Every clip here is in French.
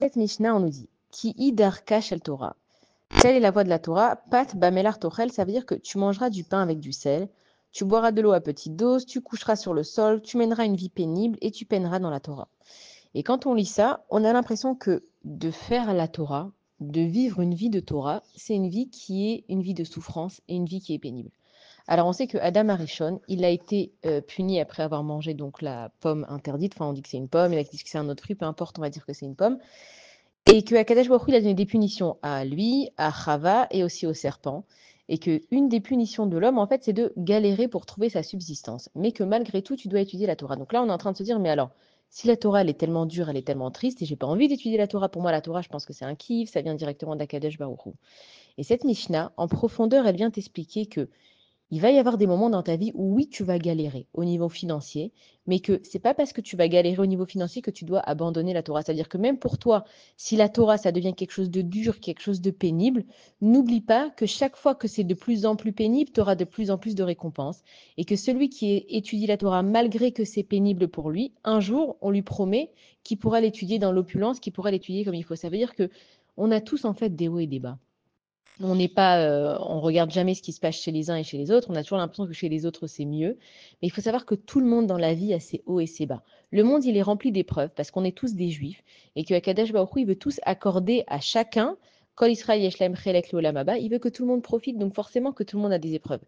Cette Mishnah, on nous dit Ki idarka shel Torah. Telle est la voie de la Torah. Pat bamelar tochel, ça veut dire que tu mangeras du pain avec du sel, tu boiras de l'eau à petite dose, tu coucheras sur le sol, tu mèneras une vie pénible et tu peineras dans la Torah. Et quand on lit ça, on a l'impression que de faire la Torah, de vivre une vie de Torah, c'est une vie qui est une vie de souffrance et une vie qui est pénible. Alors on sait que Adam Arishon, il a été puni après avoir mangé donc la pomme interdite. Enfin, on dit que c'est une pomme, il a dit que c'est un autre fruit, peu importe, on va dire que c'est une pomme. Et que Akadosh Baruch Hu, il a donné des punitions à lui, à Chava et aussi au serpent. Et que une des punitions de l'homme, en fait, c'est de galérer pour trouver sa subsistance. Mais que malgré tout, tu dois étudier la Torah. Donc là, on est en train de se dire, mais alors, si la Torah, elle est tellement dure, elle est tellement triste, et j'ai pas envie d'étudier la Torah, pour moi, la Torah, je pense que c'est un kiff, ça vient directement d'Akadosh Baruch Hu. Et cette Mishnah, en profondeur, elle vient t'expliquer que il va y avoir des moments dans ta vie où oui, tu vas galérer au niveau financier, mais que c'est pas parce que tu vas galérer au niveau financier que tu dois abandonner la Torah. C'est-à-dire que même pour toi, si la Torah, ça devient quelque chose de dur, quelque chose de pénible, n'oublie pas que chaque fois que c'est de plus en plus pénible, tu auras de plus en plus de récompenses. Et que celui qui étudie la Torah, malgré que c'est pénible pour lui, un jour, on lui promet qu'il pourra l'étudier dans l'opulence, qu'il pourra l'étudier comme il faut. Ça veut dire que on a tous en fait des hauts et des bas. On n'est pas, on regarde jamais ce qui se passe chez les uns et chez les autres. On a toujours l'impression que chez les autres, c'est mieux. Mais il faut savoir que tout le monde dans la vie a ses hauts et ses bas. Le monde, il est rempli d'épreuves parce qu'on est tous des juifs et que Akadosh Baruch Hu, il veut tous accorder à chacun, Kol Israël yesh lahem chelek leolam haba, il veut que tout le monde profite, donc forcément que tout le monde a des épreuves.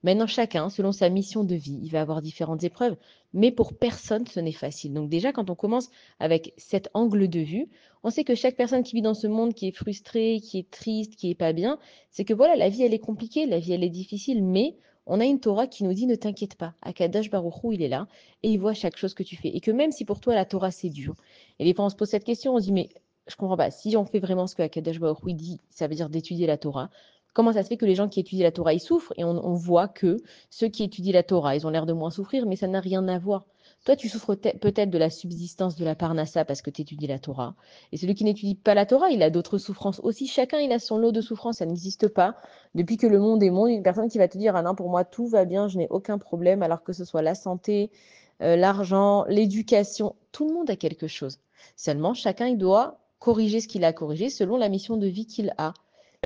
Maintenant, chacun, selon sa mission de vie, il va avoir différentes épreuves, mais pour personne, ce n'est facile. Donc déjà, quand on commence avec cet angle de vue, on sait que chaque personne qui vit dans ce monde, qui est frustrée, qui est triste, qui est pas bien, c'est que voilà, la vie, elle est compliquée, la vie, elle est difficile, mais on a une Torah qui nous dit ne t'inquiète pas, Akadosh Baruch Hu, il est là et il voit chaque chose que tu fais. Et que même si pour toi, la Torah, c'est dur, et des fois, on se pose cette question, on se dit, mais je comprends pas, si on fait vraiment ce que Akadosh Baruch Hu dit, ça veut dire d'étudier la Torah, comment ça se fait que les gens qui étudient la Torah, ils souffrent et on voit que ceux qui étudient la Torah, ils ont l'air de moins souffrir, mais ça n'a rien à voir. Toi, tu souffres peut-être de la subsistance de la parnassa parce que tu étudies la Torah. Et celui qui n'étudie pas la Torah, il a d'autres souffrances aussi. Chacun, il a son lot de souffrances. Ça n'existe pas. Depuis que le monde est monde, une personne qui va te dire, ah non, pour moi, tout va bien, je n'ai aucun problème, alors que ce soit la santé, l'argent, l'éducation, tout le monde a quelque chose. Seulement, chacun, il doit corriger ce qu'il a corrigé selon la mission de vie qu'il a.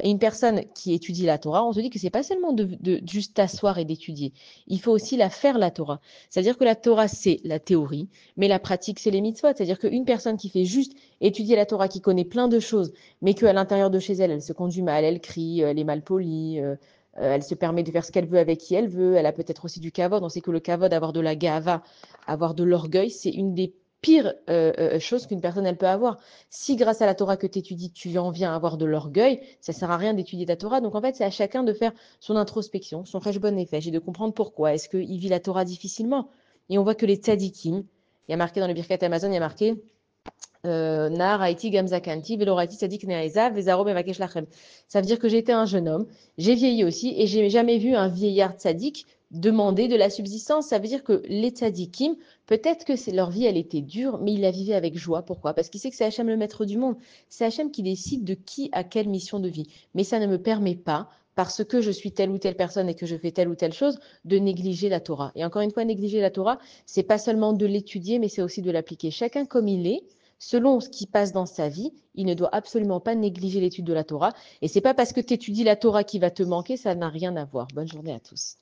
Et une personne qui étudie la Torah, on se dit que c'est pas seulement de juste t'asseoir et d'étudier. Il faut aussi la faire, la Torah. C'est-à-dire que la Torah, c'est la théorie, mais la pratique, c'est les mitzvot. C'est-à-dire qu'une personne qui fait juste étudier la Torah, qui connaît plein de choses, mais qu'à l'intérieur de chez elle, elle se conduit mal, elle crie, elle est mal polie, elle se permet de faire ce qu'elle veut avec qui elle veut, elle a peut-être aussi du kavod. On sait que le kavod, avoir de la gava, avoir de l'orgueil, c'est une des pires choses qu'une personne elle peut avoir. Si grâce à la Torah que tu étudies, tu en viens à avoir de l'orgueil, ça sert à rien d'étudier ta Torah. Donc en fait, c'est à chacun de faire son introspection, son cheshbon nefesh et de comprendre pourquoi. Est-ce qu'il vit la Torah difficilement? Et on voit que les tzadikim, il y a marqué dans le Birkat Amazon, il y a marqué Nar Haïti Gamzakanti, Veloraiti Sadik Neaeza, Vezaro Mevakesh Lachem. Ça veut dire que j'étais un jeune homme, j'ai vieilli aussi, et j'ai jamais vu un vieillard tzadik demander de la subsistance. Ça veut dire que les tzadikim, peut-être que leur vie, elle était dure, mais ils la vivaient avec joie. Pourquoi? Parce qu'il sait que c'est Hachem le maître du monde. C'est Hachem qui décide de qui a quelle mission de vie. Mais ça ne me permet pas, parce que je suis telle ou telle personne et que je fais telle ou telle chose, de négliger la Torah. Et encore une fois, négliger la Torah, c'est pas seulement de l'étudier, mais c'est aussi de l'appliquer. Chacun comme il est, selon ce qui passe dans sa vie, il ne doit absolument pas négliger l'étude de la Torah. Et c'est pas parce que tu étudies la Torah qui va te manquer, ça n'a rien à voir. Bonne journée à tous.